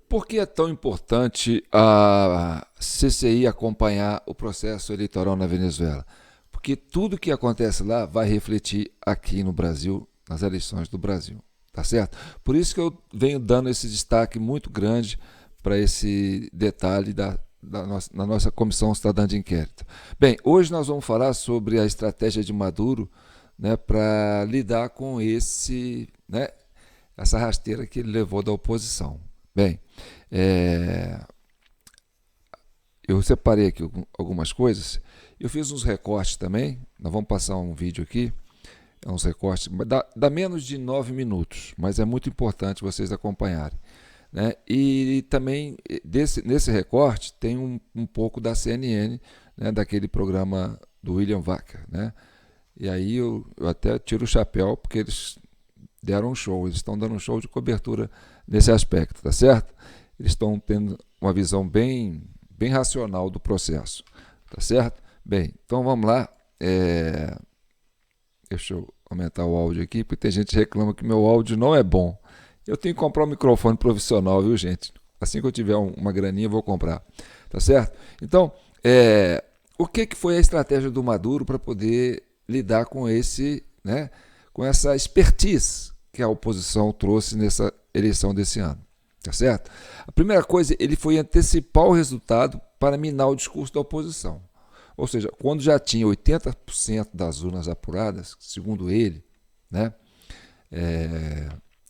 Por que é tão importante a CCI acompanhar o processo eleitoral na Venezuela? Porque tudo que acontece lá vai refletir aqui no Brasil, nas eleições do Brasil, tá certo? Por isso que eu venho dando esse destaque muito grande para esse detalhe na nossa Comissão Cidadã de Inquérito. Bem, hoje nós vamos falar sobre a estratégia de Maduro, né, para lidar com essa rasteira que ele levou da oposição. Bem, é, eu separei aqui algumas coisas. Eu fiz uns recortes também. Nós vamos passar um vídeo aqui. É uns recortes. Dá menos de 9 minutos, mas é muito importante vocês acompanharem. Né? E também nesse recorte tem um pouco da CNN, né, daquele programa do William Vac. Né? E aí eu até tiro o chapéu porque eles deram um show. Eles estão dando um show de cobertura nesse aspecto, tá certo? Eles estão tendo uma visão bem racional do processo, tá certo? Bem, então vamos lá. Deixa eu aumentar o áudio aqui, porque tem gente que reclama que meu áudio não é bom. Eu tenho que comprar um microfone profissional, viu, gente? Assim que eu tiver uma graninha, eu vou comprar, tá certo? Então, o que foi a estratégia do Maduro para poder lidar com com essa expertise que a oposição trouxe nessa eleição desse ano? Tá certo? A primeira coisa, ele foi antecipar o resultado para minar o discurso da oposição. Ou seja, quando já tinha 80% das urnas apuradas, segundo ele, né,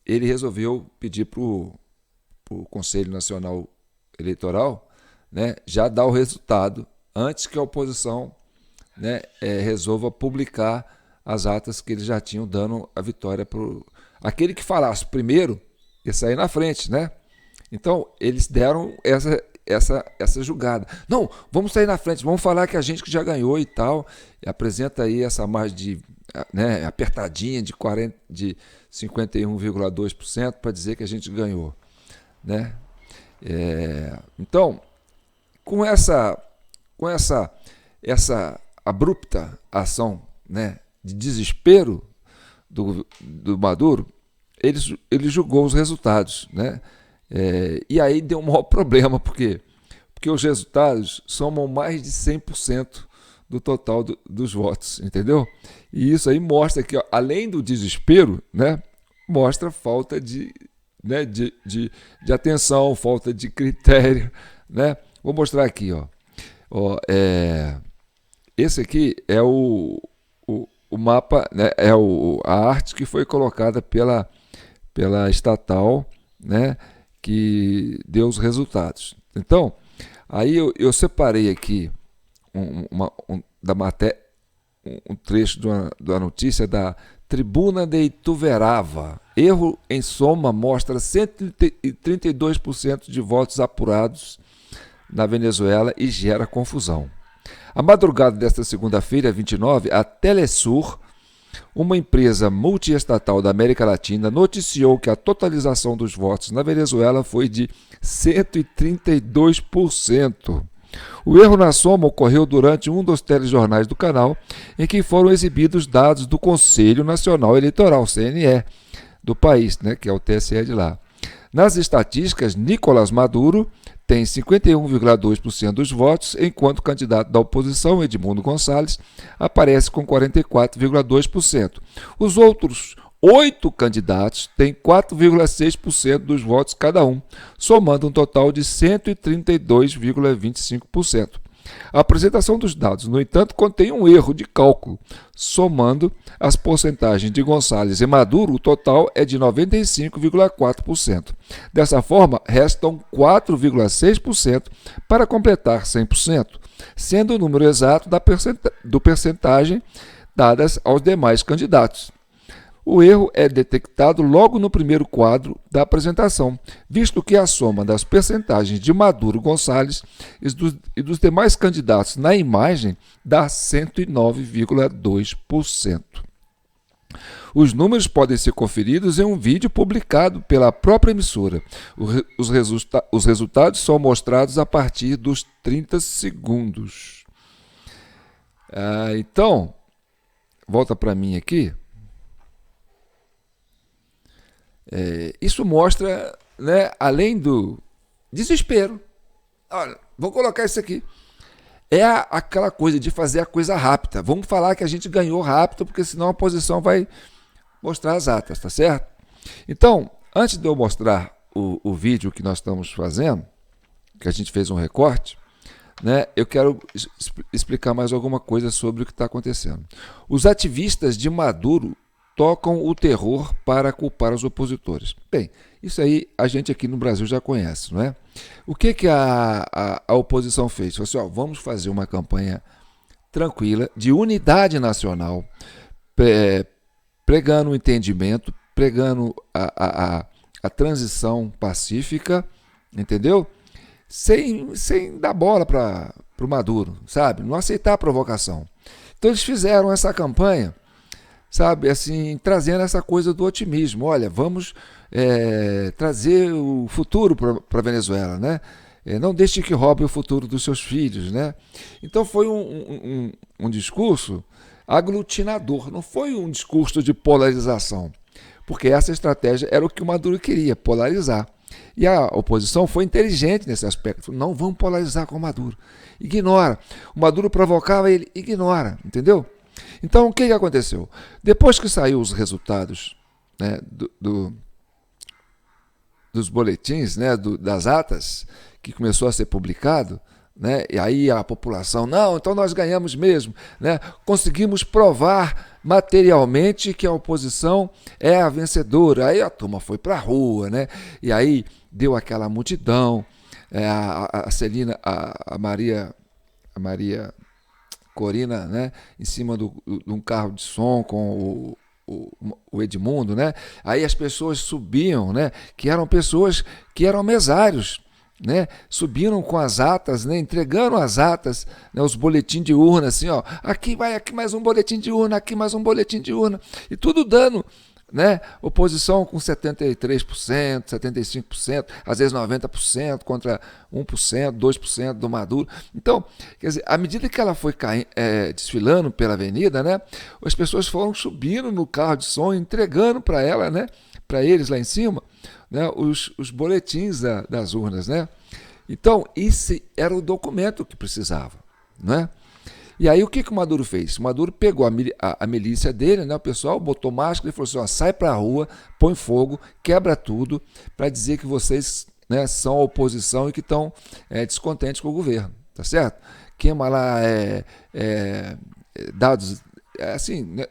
ele resolveu pedir para o Conselho Nacional Eleitoral, né, já dar o resultado antes que a oposição, né, resolva publicar as atas que eles já tinham dando a vitória para aquele que falasse primeiro ia sair na frente, né? Então, eles deram essa jogada. Não, vamos sair na frente, vamos falar que a gente que já ganhou e tal. E apresenta aí essa margem apertadinha de 51,2% para dizer que a gente ganhou. Né? Então, com essa abrupta ação, né, de desespero do Maduro, ele julgou os resultados, né? E aí deu um maior problema, porque os resultados somam mais de 100% do total dos votos, entendeu? E isso aí mostra que, ó, além do desespero, né, mostra falta de atenção, falta de critério, né? Vou mostrar aqui, ó. Esse aqui é o mapa, né, a arte que foi colocada pela estatal, né, que deu os resultados. Então, aí eu separei aqui um trecho da notícia da Tribuna de Ituverava. Erro em soma mostra 132% de votos apurados na Venezuela e gera confusão. A madrugada desta segunda-feira, 29, a Telesur, uma empresa multiestatal da América Latina, noticiou que a totalização dos votos na Venezuela foi de 132%. O erro na soma ocorreu durante um dos telejornais do canal, em que foram exibidos dados do Conselho Nacional Eleitoral, CNE, do país, né, que é o TSE de lá. Nas estatísticas, Nicolás Maduro tem 51,2% dos votos, enquanto o candidato da oposição, Edmundo Gonçalves, aparece com 44,2%. Os outros 8 candidatos têm 4,6% dos votos cada um, somando um total de 132,25%. A apresentação dos dados, no entanto, contém um erro de cálculo. Somando as porcentagens de Gonçalves e Maduro, o total é de 95,4%. Dessa forma, restam 4,6% para completar 100%, sendo o número exato do percentagem dadas aos demais candidatos. O erro é detectado logo no primeiro quadro da apresentação, visto que a soma das percentagens de Maduro, Gonçalves e dos demais candidatos na imagem dá 109,2%. Os números podem ser conferidos em um vídeo publicado pela própria emissora. Os resultados são mostrados a partir dos 30 segundos. Então, volta para mim aqui. Isso mostra, né, além desespero. Olha, vou colocar isso aqui. É aquela coisa de fazer a coisa rápida. Vamos falar que a gente ganhou rápido, porque senão a oposição vai mostrar as atas, tá certo? Então, antes de eu mostrar o vídeo que nós estamos fazendo, que a gente fez um recorte, né, eu quero explicar mais alguma coisa sobre o que está acontecendo. Os ativistas de Maduro tocam o terror para culpar os opositores. Bem, isso aí a gente aqui no Brasil já conhece, não é? O que a oposição fez? Falou assim, ó, vamos fazer uma campanha tranquila, de unidade nacional, pregando o entendimento, pregando a transição pacífica, entendeu? Sem dar bola para o Maduro, sabe? Não aceitar a provocação. Então eles fizeram essa campanha, sabe, assim, trazendo essa coisa do otimismo. Olha, vamos trazer o futuro para a Venezuela, né? Não deixe que roube o futuro dos seus filhos, né? Então foi um discurso aglutinador, não foi um discurso de polarização, porque essa estratégia era o que o Maduro queria, polarizar. E a oposição foi inteligente nesse aspecto. Falou, não vamos polarizar com o Maduro. Ignora. O Maduro provocava, ele ignora, entendeu? Então, o que aconteceu? Depois que saiu os resultados, né, dos boletins, né, das atas, que começou a ser publicado, né, e aí a população, não, então nós ganhamos mesmo, né, conseguimos provar materialmente que a oposição é a vencedora. Aí a turma foi para a rua, né, e aí deu aquela multidão, a Celina, a Maria Corina, né, em cima de um carro de som com o Edmundo, né? Aí as pessoas subiam, né, que eram pessoas que eram mesários, né, subiram com as atas, né, entregando as atas, né, os boletins de urna, assim, ó, aqui mais um boletim de urna, aqui mais um boletim de urna, e tudo dando, né, oposição com 73%, 75%, às vezes 90% contra 1%, 2% do Maduro. Então, quer dizer, à medida que ela foi desfilando pela avenida, né, as pessoas foram subindo no carro de som, entregando para ela, né, para eles lá em cima, né, os boletins das urnas, né? Então, esse era o documento que precisava, né? E aí o que o Maduro fez? O Maduro pegou a milícia dele, né, o pessoal, botou máscara e falou assim, ó, sai para a rua, põe fogo, quebra tudo, para dizer que vocês, né, são a oposição e que estão descontentes com o governo, tá certo? Queima lá dados, assim, né,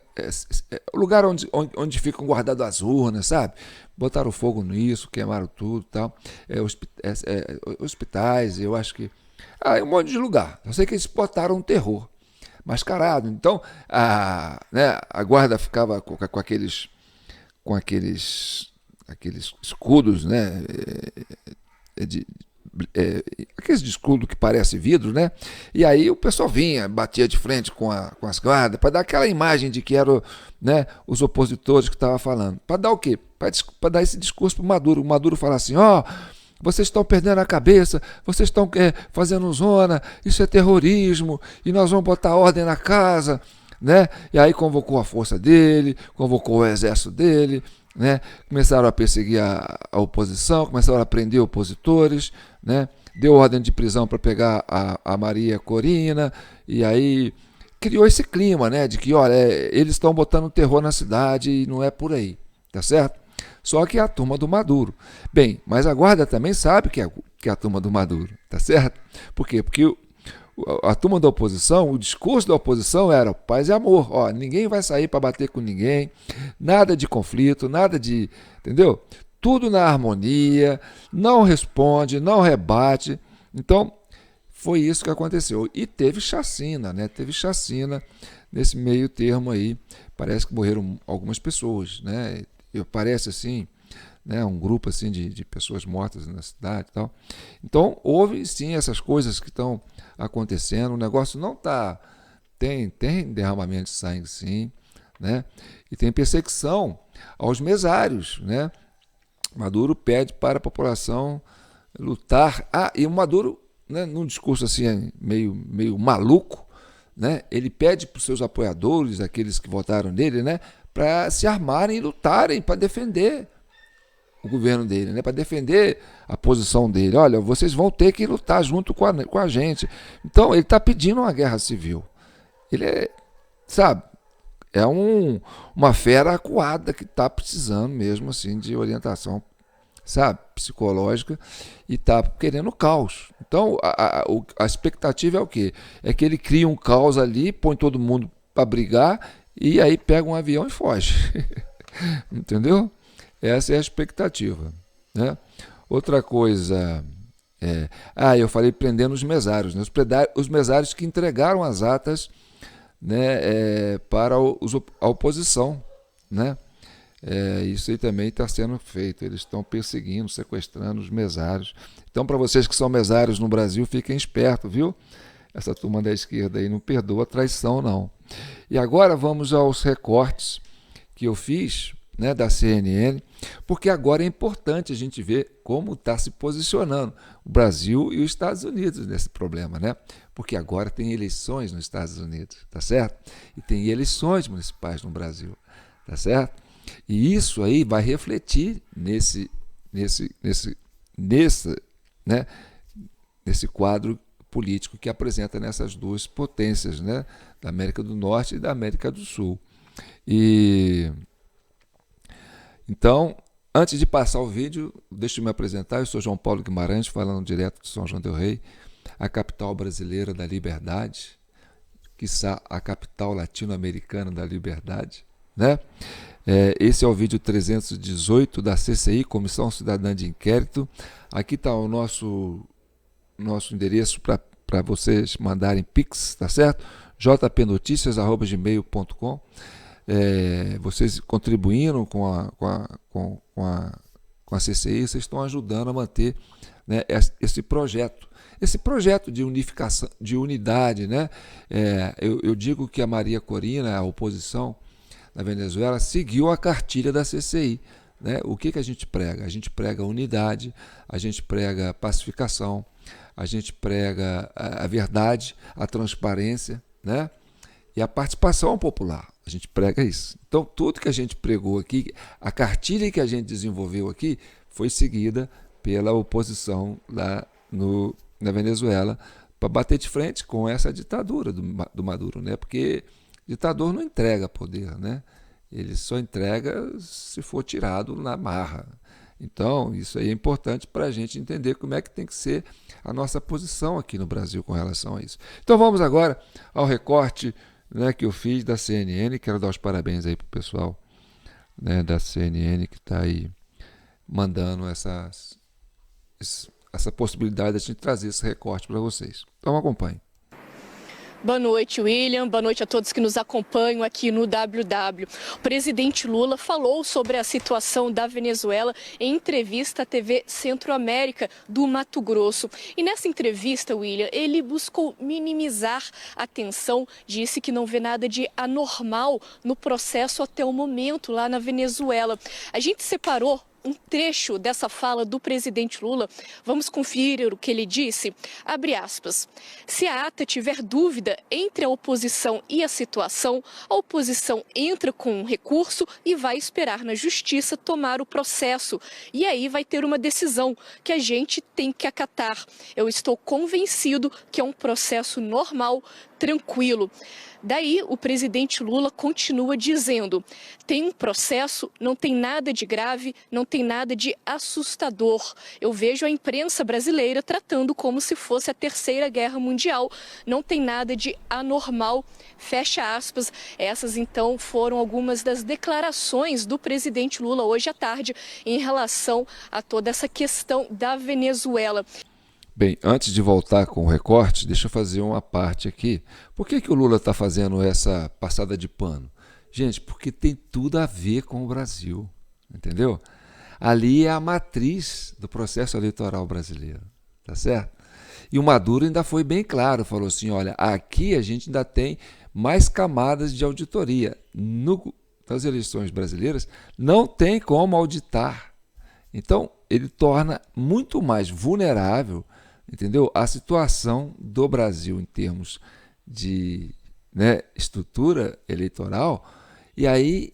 o lugar onde ficam guardadas as urnas, sabe? Botaram fogo nisso, queimaram tudo e tal. Hospitais, eu acho que... um monte de lugar. Eu sei que eles botaram um terror mascarado. Então, a guarda ficava com aqueles escudos, né? Aqueles de escudo que parece vidro, né? E aí o pessoal vinha, batia de frente com as guardas, para dar aquela imagem de que eram, né, os opositores que estavam falando. Para dar o quê? Para dar esse discurso para o Maduro. O Maduro fala assim, ó, vocês estão perdendo a cabeça, vocês estão fazendo zona, isso é terrorismo, e nós vamos botar ordem na casa, né? E aí convocou a força dele, convocou o exército dele, né? Começaram a perseguir a oposição, começaram a prender opositores, né? Deu ordem de prisão para pegar a Maria Corina, e aí criou esse clima, né, de que, olha, eles estão botando terror na cidade e não é por aí, tá certo? Só que é a turma do Maduro. Bem, mas a guarda também sabe que é a turma do Maduro, tá certo? Por quê? Porque a turma da oposição, o discurso da oposição era paz e amor. Ó, ninguém vai sair para bater com ninguém, nada de conflito, nada de... Entendeu? Tudo na harmonia, não responde, não rebate. Então, foi isso que aconteceu. E teve chacina, né? Teve chacina nesse meio termo aí. Parece que morreram algumas pessoas, né? Parece assim, né, um grupo assim de pessoas mortas na cidade e tal. Então, houve sim essas coisas que estão acontecendo. O negócio não está... Tem derramamento de sangue, sim, né? E tem perseguição aos mesários, né? Maduro pede para a população lutar. E o Maduro, né, num discurso assim meio maluco, né, ele pede para os seus apoiadores, aqueles que votaram nele, né, para se armarem e lutarem para defender o governo dele, né? Para defender a posição dele. Olha, vocês vão ter que lutar junto com a gente. Então, ele está pedindo uma guerra civil. Ele é, sabe, é uma fera acuada que está precisando mesmo assim de orientação, sabe, psicológica, e está querendo caos. Então, a expectativa é o quê? É que ele cria um caos ali, põe todo mundo para brigar e aí pega um avião e foge. Entendeu? Essa é a expectativa, né? Outra coisa eu falei prendendo os mesários, né? Os mesários que entregaram as atas, né, para a oposição, né? Isso aí também está sendo feito. Eles estão perseguindo, sequestrando os mesários. Então, para vocês que são mesários no Brasil, fiquem espertos, viu? Essa turma da esquerda aí não perdoa traição, não. E agora vamos aos recortes que eu fiz, né, da CNN, porque agora é importante a gente ver como está se posicionando o Brasil e os Estados Unidos nesse problema, né? Porque agora tem eleições nos Estados Unidos, tá certo? E tem eleições municipais no Brasil, tá certo? E isso aí vai refletir nesse quadro político que apresenta nessas duas potências, né, da América do Norte e da América do Sul. Então, antes de passar o vídeo, deixa eu me apresentar. Eu sou João Paulo Guimarães, falando direto de São João del Rei, a capital brasileira da liberdade, quiçá a capital latino-americana da liberdade, né? Esse é o vídeo 318 da CCI, Comissão Cidadã de Inquérito. Aqui está o nosso endereço para vocês mandarem pix, tá certo? jpnoticias@gmail.com. Vocês contribuindo com a CCI, vocês estão ajudando a manter, né, esse projeto de unificação, de unidade, né? Eu digo que a Maria Corina, a oposição na Venezuela, seguiu a cartilha da CCI, né? O que a gente prega? A gente prega unidade, a gente prega pacificação, a gente prega a verdade, a transparência, né? E a participação popular. A gente prega isso. Então, tudo que a gente pregou aqui, a cartilha que a gente desenvolveu aqui, foi seguida pela oposição lá na Venezuela para bater de frente com essa ditadura do Maduro, né? Porque ditador não entrega poder, né? Ele só entrega se for tirado na marra. Então, isso aí é importante para a gente entender como é que tem que ser a nossa posição aqui no Brasil com relação a isso. Então, vamos agora ao recorte, né, que eu fiz da CNN. Quero dar os parabéns aí para o pessoal, né, da CNN que está aí mandando essa possibilidade de a gente trazer esse recorte para vocês. Então, acompanhe. Boa noite, William. Boa noite a todos que nos acompanham aqui no WW. O presidente Lula falou sobre a situação da Venezuela em entrevista à TV Centro-América do Mato Grosso. E nessa entrevista, William, ele buscou minimizar a tensão, disse que não vê nada de anormal no processo até o momento lá na Venezuela. A gente separou um trecho dessa fala do presidente Lula. Vamos conferir o que ele disse. Abre aspas. Se a ata tiver dúvida entre a oposição e a situação, a oposição entra com um recurso e vai esperar na justiça tomar o processo. E aí vai ter uma decisão que a gente tem que acatar. Eu estou convencido que é um processo normal, tranquilo. Daí, o presidente Lula continua dizendo, tem um processo, não tem nada de grave, não tem nada de assustador. Eu vejo a imprensa brasileira tratando como se fosse a Terceira Guerra Mundial. Não tem nada de anormal, fecha aspas. Essas, então, foram algumas das declarações do presidente Lula hoje à tarde em relação a toda essa questão da Venezuela. Bem, antes de voltar com o recorte, deixa eu fazer uma parte aqui. Por que o Lula está fazendo essa passada de pano? Gente, porque tem tudo a ver com o Brasil, entendeu? Ali é a matriz do processo eleitoral brasileiro, tá certo? E o Maduro ainda foi bem claro, falou assim, olha, aqui a gente ainda tem mais camadas de auditoria. Nas eleições brasileiras não tem como auditar. Então, ele torna muito mais vulnerável, entendeu, a situação do Brasil em termos de, né, estrutura eleitoral. E aí,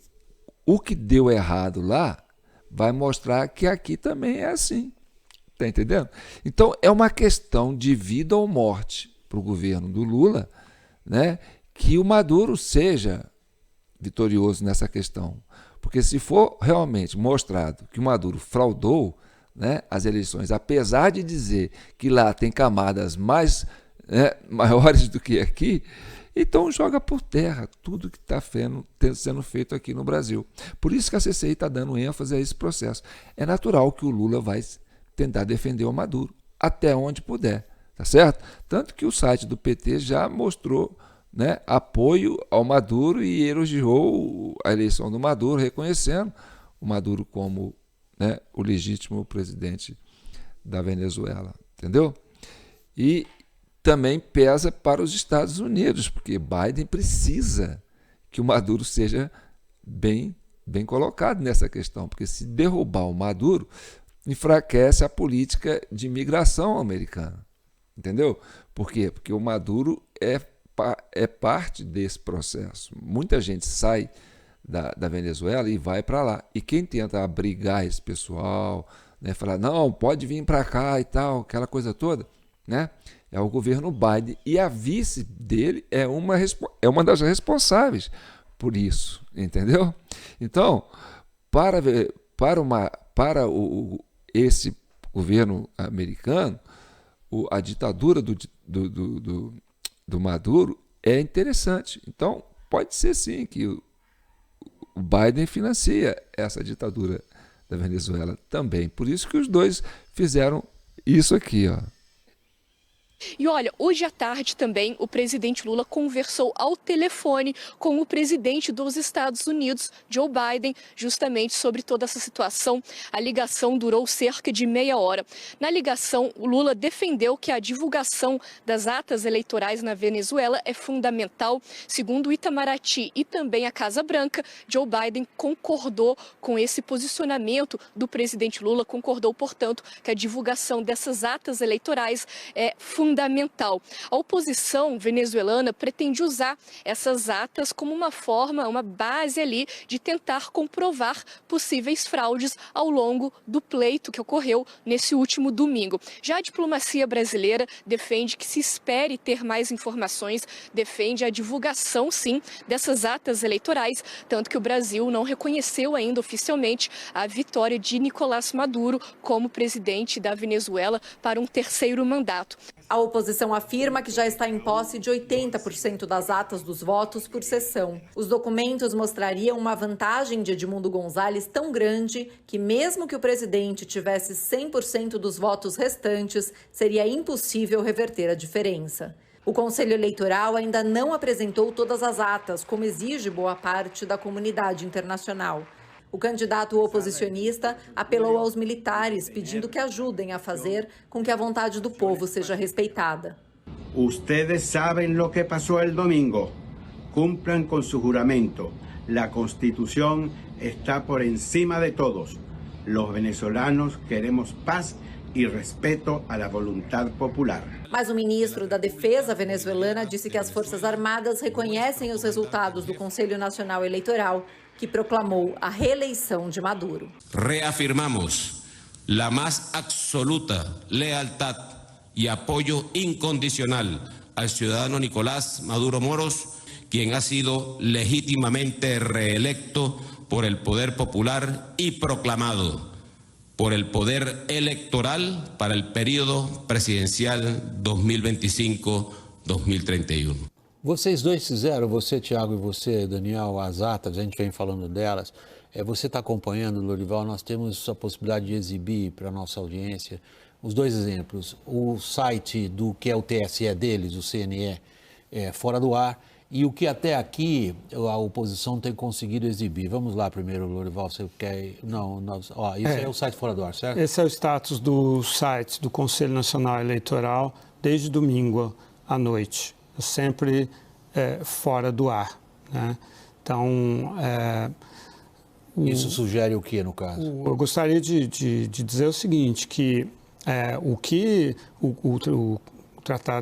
o que deu errado lá vai mostrar que aqui também é assim. Está entendendo? Então, é uma questão de vida ou morte para o governo do Lula, né, que o Maduro seja vitorioso nessa questão. Porque se for realmente mostrado que o Maduro fraudou, né, as eleições, apesar de dizer que lá tem camadas mais, né, maiores do que aqui, então joga por terra tudo que está sendo feito aqui no Brasil. Por isso que a CCI está dando ênfase a esse processo. É natural que o Lula vai tentar defender o Maduro, até onde puder, tá certo? Tanto que o site do PT já mostrou, né, apoio ao Maduro e elogiou a eleição do Maduro, reconhecendo o Maduro como, né, o legítimo presidente da Venezuela, entendeu? E também pesa para os Estados Unidos, porque Biden precisa que o Maduro seja bem colocado nessa questão, porque se derrubar o Maduro, enfraquece a política de imigração americana, entendeu? Por quê? Porque o Maduro é parte desse processo. Muita gente sai da Venezuela e vai para lá. E quem tenta abrigar esse pessoal, né, falar, não, pode vir para cá e tal, aquela coisa toda, né, é o governo Biden. E a vice dele é uma das responsáveis por isso, entendeu? Então, esse governo americano, a ditadura do Maduro é interessante. Então, pode ser sim que o Biden financia essa ditadura da Venezuela também. Por isso que os dois fizeram isso aqui, ó. E olha, hoje à tarde também o presidente Lula conversou ao telefone com o presidente dos Estados Unidos, Joe Biden, justamente sobre toda essa situação. A ligação durou cerca de meia hora. Na ligação, o Lula defendeu que a divulgação das atas eleitorais na Venezuela é fundamental. Segundo o Itamaraty e também a Casa Branca, Joe Biden concordou com esse posicionamento do presidente Lula, concordou, portanto, que a divulgação dessas atas eleitorais é fundamental. A oposição venezuelana pretende usar essas atas como uma forma, uma base ali de tentar comprovar possíveis fraudes ao longo do pleito que ocorreu nesse último domingo. Já a diplomacia brasileira defende que se espere ter mais informações, defende a divulgação, sim, dessas atas eleitorais, tanto que o Brasil não reconheceu ainda oficialmente a vitória de Nicolás Maduro como presidente da Venezuela para um terceiro mandato. A oposição afirma que já está em posse de 80% das atas dos votos por sessão. Os documentos mostrariam uma vantagem de Edmundo Gonzalez tão grande que, mesmo que o presidente tivesse 100% dos votos restantes, seria impossível reverter a diferença. O Conselho Eleitoral ainda não apresentou todas as atas, como exige boa parte da comunidade internacional. O candidato oposicionista apelou aos militares, pedindo que ajudem a fazer com que a vontade do povo seja respeitada. Ustedes sabem lo que passou el domingo. Cumplan com su juramento. La Constitución está por encima de todos. Los venezolanos queremos paz e respeto à la voluntad popular. Mas o ministro da Defesa venezuelana disse que as Forças Armadas reconhecem os resultados do Conselho Nacional Eleitoral, que proclamou a reeleição de Maduro. Reafirmamos la más absoluta lealtad y apoyo incondicional al ciudadano Nicolás Maduro Moros, quien ha sido legítimamente reelecto por el poder popular y proclamado por el poder electoral para el periodo presidencial 2025-2031. Vocês dois fizeram, você, Tiago, e você, Daniel, as atas, a gente vem falando delas. Você está acompanhando, Lorival, nós temos a possibilidade de exibir para a nossa audiência os dois exemplos. O site do que é o TSE deles, o CNE, fora do ar, e o que até aqui a oposição tem conseguido exibir. Vamos lá primeiro, Lorival, você quer... Não, isso é o site fora do ar, certo? Esse é o status do site do Conselho Nacional Eleitoral desde domingo à noite. Sempre fora do ar, né? Então, isso sugere o que, no caso? Eu gostaria de dizer o seguinte, que o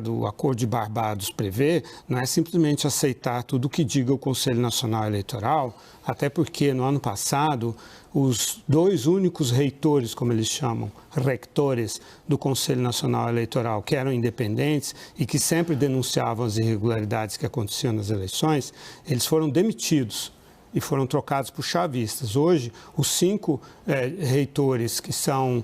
o Acordo de Barbados prevê não é simplesmente aceitar tudo o que diga o Conselho Nacional Eleitoral, até porque no ano passado os 2 únicos reitores, como eles chamam, rectores do Conselho Nacional Eleitoral, que eram independentes e que sempre denunciavam as irregularidades que aconteciam nas eleições, eles foram demitidos e foram trocados por chavistas. Hoje, os 5 reitores que são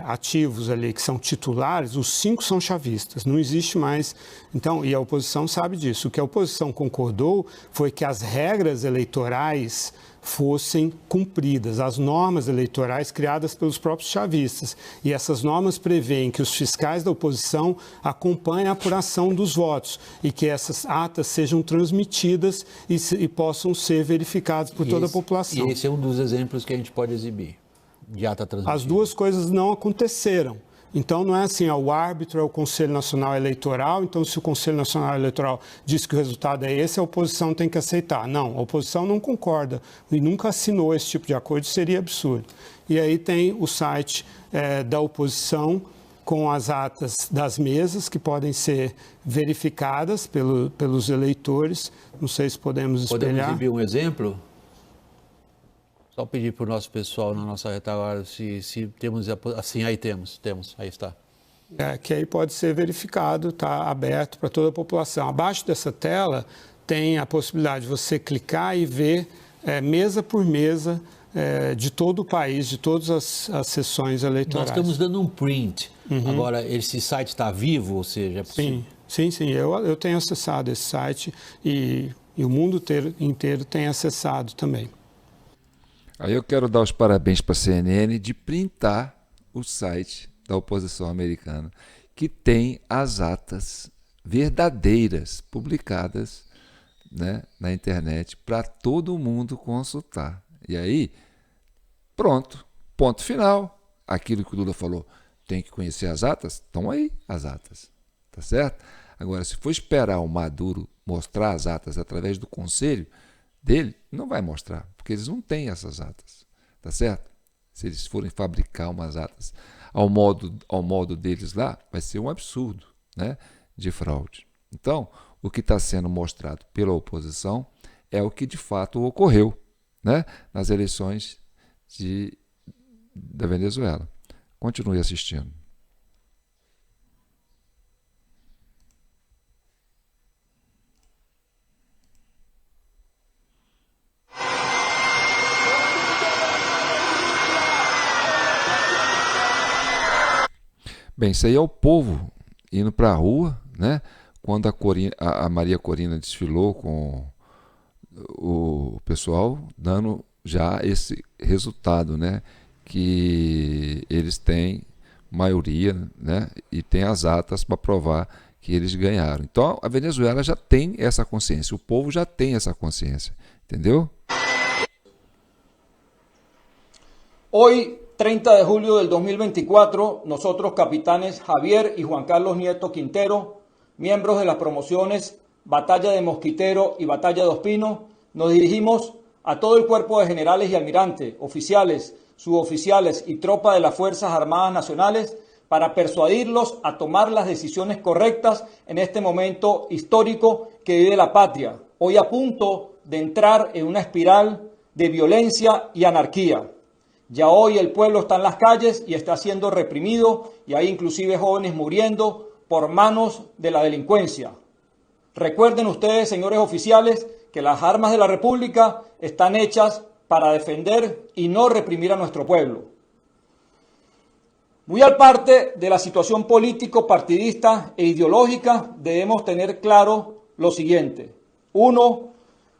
ativos ali, que são titulares, os 5 são chavistas. Não existe mais. Então, e a oposição sabe disso. O que a oposição concordou foi que as regras eleitorais fossem cumpridas, as normas eleitorais criadas pelos próprios chavistas. E essas normas prevêem que os fiscais da oposição acompanhem a apuração dos votos e que essas atas sejam transmitidas e possam ser verificadas por toda a população. E esse é um dos exemplos que a gente pode exibir, de ata transmitida. As 2 coisas não aconteceram. Então, não é assim, o árbitro é o Conselho Nacional Eleitoral, então se o Conselho Nacional Eleitoral diz que o resultado é esse, a oposição tem que aceitar. Não, a oposição não concorda e nunca assinou esse tipo de acordo, seria absurdo. E aí tem o site da oposição com as atas das mesas que podem ser verificadas pelos eleitores. Não sei se podemos espelhar. Podemos exibir um exemplo? Só pedir para o nosso pessoal na nossa retaguarda se temos, assim, aí temos, aí está. Que aí pode ser verificado, está aberto para toda a população. Abaixo dessa tela tem a possibilidade de você clicar e ver mesa por mesa de todo o país, de todas as sessões eleitorais. Nós estamos dando um print. Agora, esse site está vivo, ou seja, é possível? Sim. Eu tenho acessado esse site e o mundo inteiro tem acessado também. Aí eu quero dar os parabéns para a CNN de printar o site da oposição americana, que tem as atas verdadeiras publicadas, né, na internet para todo mundo consultar. E aí, pronto, ponto final. Aquilo que o Lula falou, tem que conhecer as atas, estão aí as atas, tá certo? Agora, se for esperar o Maduro mostrar as atas através do conselho dele, não vai mostrar, porque eles não têm essas atas, tá certo? Se eles forem fabricar umas atas ao modo deles lá, vai ser um absurdo, né, de fraude. Então, o que está sendo mostrado pela oposição é o que de fato ocorreu, né, nas eleições da Venezuela. Continue assistindo. Bem, isso aí é o povo indo para a rua, né? Quando a Maria Corina desfilou com o pessoal, dando já esse resultado, né? Que eles têm maioria, né? E tem as atas para provar que eles ganharam. Então, a Venezuela já tem essa consciência, o povo já tem essa consciência, entendeu? Hoy, 30 de julio del 2024, nosotros, capitanes Javier y Juan Carlos Nieto Quintero, miembros de las promociones Batalla de Mosquitero y Batalla de Ospino, nos dirigimos a todo el cuerpo de generales y almirantes, oficiales, suboficiales y tropa de las Fuerzas Armadas Nacionales para persuadirlos a tomar las decisiones correctas en este momento histórico que vive la patria, hoy a punto de entrar en una espiral de violencia y anarquía. Ya hoy el pueblo está en las calles y está siendo reprimido y hay inclusive jóvenes muriendo por manos de la delincuencia. Recuerden ustedes, señores oficiales, que las armas de la República están hechas para defender y no reprimir a nuestro pueblo. Muy aparte de la situación político-partidista e ideológica, debemos tener claro lo siguiente. 1.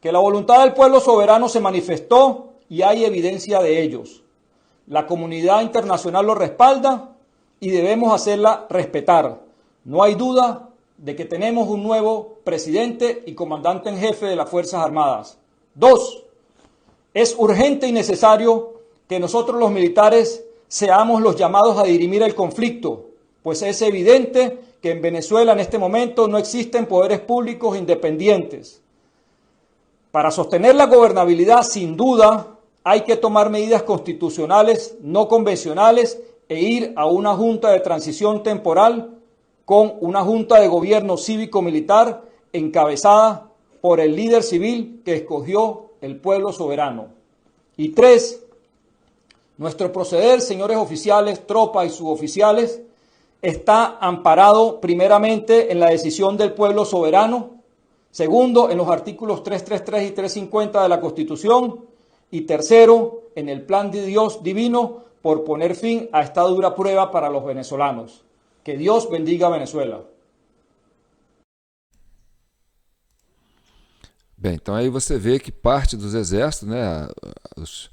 Que la voluntad del pueblo soberano se manifestó y hay evidencia de ellos. La comunidad internacional lo respalda y debemos hacerla respetar. No hay duda de que tenemos un nuevo presidente y comandante en jefe de las Fuerzas Armadas. 2. Es urgente y necesario que nosotros los militares seamos los llamados a dirimir el conflicto, pues es evidente que en Venezuela en este momento no existen poderes públicos independientes. Para sostener la gobernabilidad, sin duda, hay que tomar medidas constitucionales no convencionales e ir a una junta de transición temporal con una junta de gobierno cívico-militar encabezada por el líder civil que escogió el pueblo soberano. Y 3, nuestro proceder, señores oficiales, tropas y suboficiales, está amparado primeramente en la decisión del pueblo soberano, segundo, en los artículos 333 y 350 de la Constitución, y tercero, en el plan de Dios divino por poner fin a esta dura prueba para los venezolanos. Que Dios bendiga a Venezuela. Bem, então aí você vê que parte dos exércitos, né, os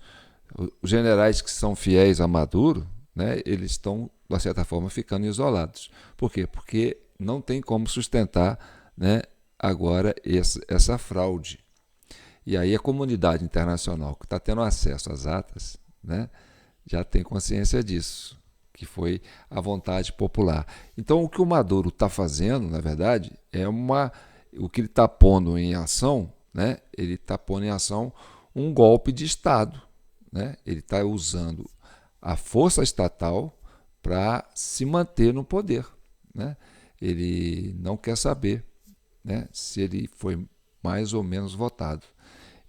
generais que são fiéis a Maduro, né, eles estão, de certa forma, ficando isolados. Por quê? Porque não tem como sustentar, né, agora essa fraude. E aí a comunidade internacional que está tendo acesso às atas, né, já tem consciência disso, que foi a vontade popular. Então o que o Maduro está fazendo, na verdade, o que ele está pondo em ação, né, ele está pondo em ação um golpe de Estado, né? Ele está usando a força estatal para se manter no poder, né? Ele não quer saber, né, se ele foi mais ou menos votado.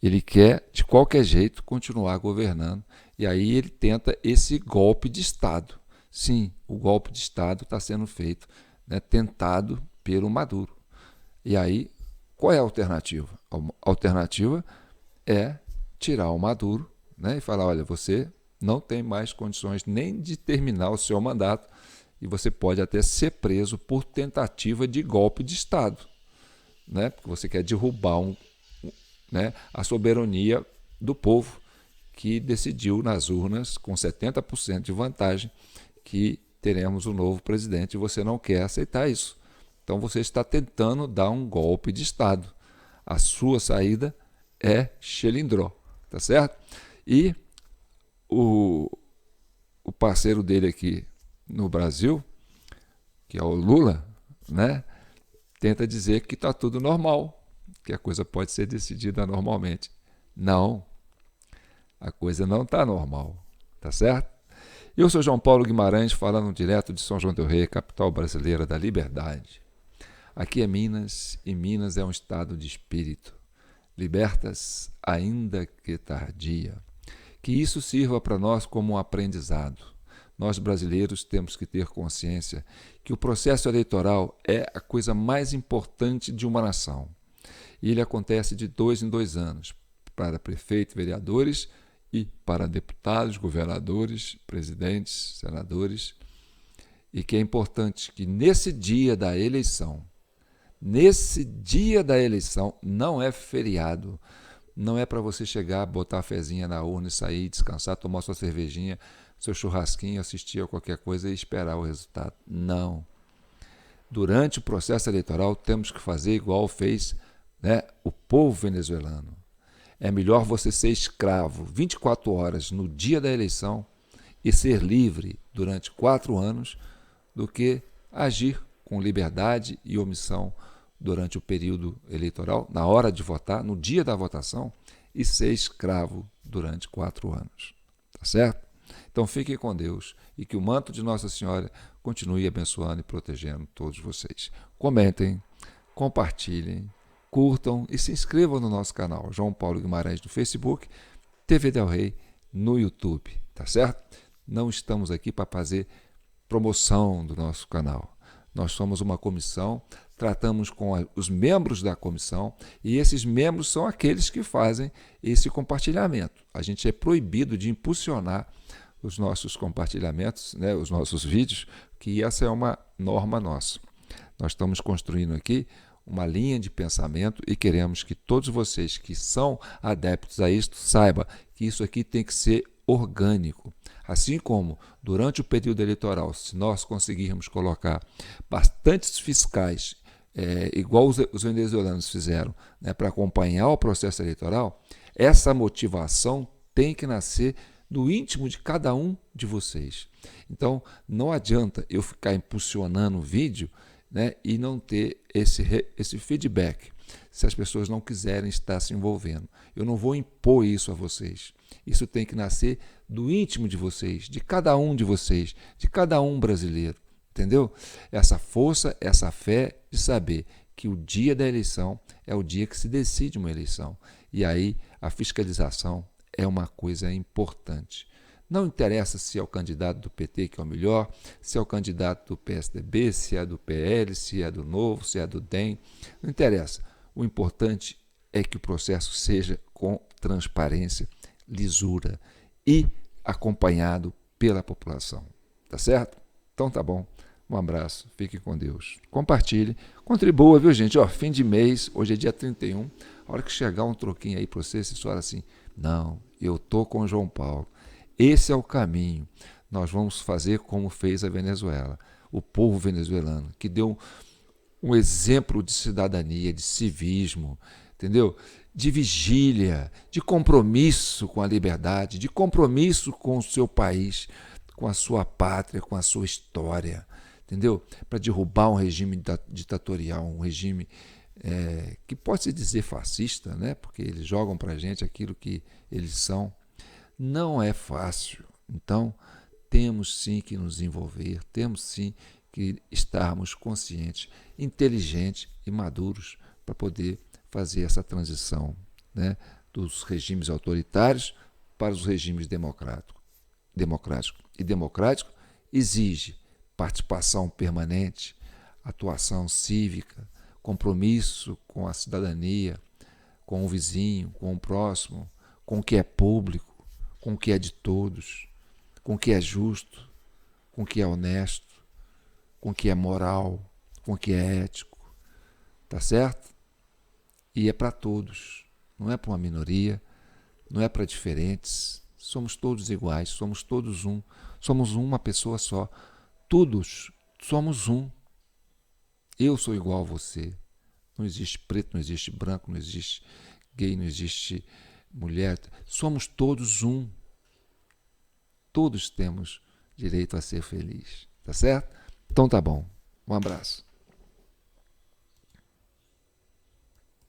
Ele quer, de qualquer jeito, continuar governando. E aí ele tenta esse golpe de Estado. Sim, o golpe de Estado está sendo feito, né, tentado pelo Maduro. E aí, qual é a alternativa? A alternativa é tirar o Maduro, né, e falar, olha, você não tem mais condições nem de terminar o seu mandato e você pode até ser preso por tentativa de golpe de Estado, né, porque você quer derrubar né, a soberania do povo que decidiu nas urnas com 70% de vantagem que teremos um novo presidente e você não quer aceitar isso. Então você está tentando dar um golpe de Estado. A sua saída é Xelindró, tá certo? E o parceiro dele aqui no Brasil, que é o Lula, né, tenta dizer que está tudo normal, que a coisa pode ser decidida normalmente. Não, a coisa não está normal, tá certo? Eu sou João Paulo Guimarães, falando direto de São João del Rei, capital brasileira da liberdade. Aqui é Minas, e Minas é um estado de espírito. Libertas, ainda que tardia. Que isso sirva para nós como um aprendizado. Nós brasileiros temos que ter consciência que o processo eleitoral é a coisa mais importante de uma nação. E ele acontece de 2 em 2 anos, para prefeitos, vereadores e para deputados, governadores, presidentes, senadores. E que é importante que nesse dia da eleição, não é feriado, não é para você chegar, botar a fezinha na urna e sair, descansar, tomar sua cervejinha, seu churrasquinho, assistir a qualquer coisa e esperar o resultado. Não. Durante o processo eleitoral temos que fazer igual fez, né, o povo venezuelano. É melhor você ser escravo 24 horas no dia da eleição e ser livre durante 4 anos do que agir com liberdade e omissão durante o período eleitoral, na hora de votar, no dia da votação, e ser escravo durante 4 anos. Tá certo? Então fiquem com Deus e que o manto de Nossa Senhora continue abençoando e protegendo todos vocês. Comentem, compartilhem, curtam e se inscrevam no nosso canal João Paulo Guimarães no Facebook, TV Del Rey no YouTube, tá certo? Não estamos aqui para fazer promoção do nosso canal. Nós somos uma comissão, tratamos com os membros da comissão e esses membros são aqueles que fazem esse compartilhamento. A gente é proibido de impulsionar os nossos compartilhamentos, né, os nossos vídeos, que essa é uma norma nossa. Nós estamos construindo aqui uma linha de pensamento e queremos que todos vocês que são adeptos a isto saibam que isso aqui tem que ser orgânico. Assim como durante o período eleitoral, se nós conseguirmos colocar bastantes fiscais, igual os venezuelanos fizeram, né, para acompanhar o processo eleitoral, essa motivação tem que nascer do íntimo de cada um de vocês. Então, não adianta eu ficar impulsionando o vídeo, né, e não ter esse feedback, se as pessoas não quiserem estar se envolvendo. Eu não vou impor isso a vocês. Isso tem que nascer do íntimo de vocês, de cada um brasileiro, entendeu? Essa força, essa fé de saber que o dia da eleição é o dia que se decide uma eleição. E aí a fiscalização é uma coisa importante. Não interessa se é o candidato do PT que é o melhor, se é o candidato do PSDB, se é do PL, se é do Novo, se é do DEM. Não interessa. O importante é que o processo seja com transparência, lisura e acompanhado pela população. Tá certo? Então tá bom. Um abraço. Fique com Deus. Compartilhe. Contribua, viu, gente? Ó, fim de mês. Hoje é dia 31. A hora que chegar um troquinho aí para você fala assim, não, eu tô com o João Paulo. Esse é o caminho. Nós vamos fazer como fez a Venezuela. O povo venezuelano, que deu um exemplo de cidadania, de civismo, entendeu? De vigília, de compromisso com a liberdade, de compromisso com o seu país, com a sua pátria, com a sua história, entendeu? Para derrubar um regime ditatorial, um regime que pode-se dizer fascista, né? Porque eles jogam para a gente aquilo que eles são. Não é fácil. Então, temos sim que nos envolver, temos sim que estarmos conscientes, inteligentes e maduros para poder fazer essa transição, né, dos regimes autoritários para os regimes democráticos. E democrático exige participação permanente, atuação cívica, compromisso com a cidadania, com o vizinho, com o próximo, com o que é público, com o que é de todos, com o que é justo, com o que é honesto, com o que é moral, com o que é ético. Tá certo? E é para todos, não é para uma minoria, não é para diferentes. Somos todos iguais, somos todos um, somos uma pessoa só. Todos somos um. Eu sou igual a você. Não existe preto, não existe branco, não existe gay, não existe mulher. Somos todos um. Todos temos direito a ser felizes. Tá certo? Então tá bom. Um abraço.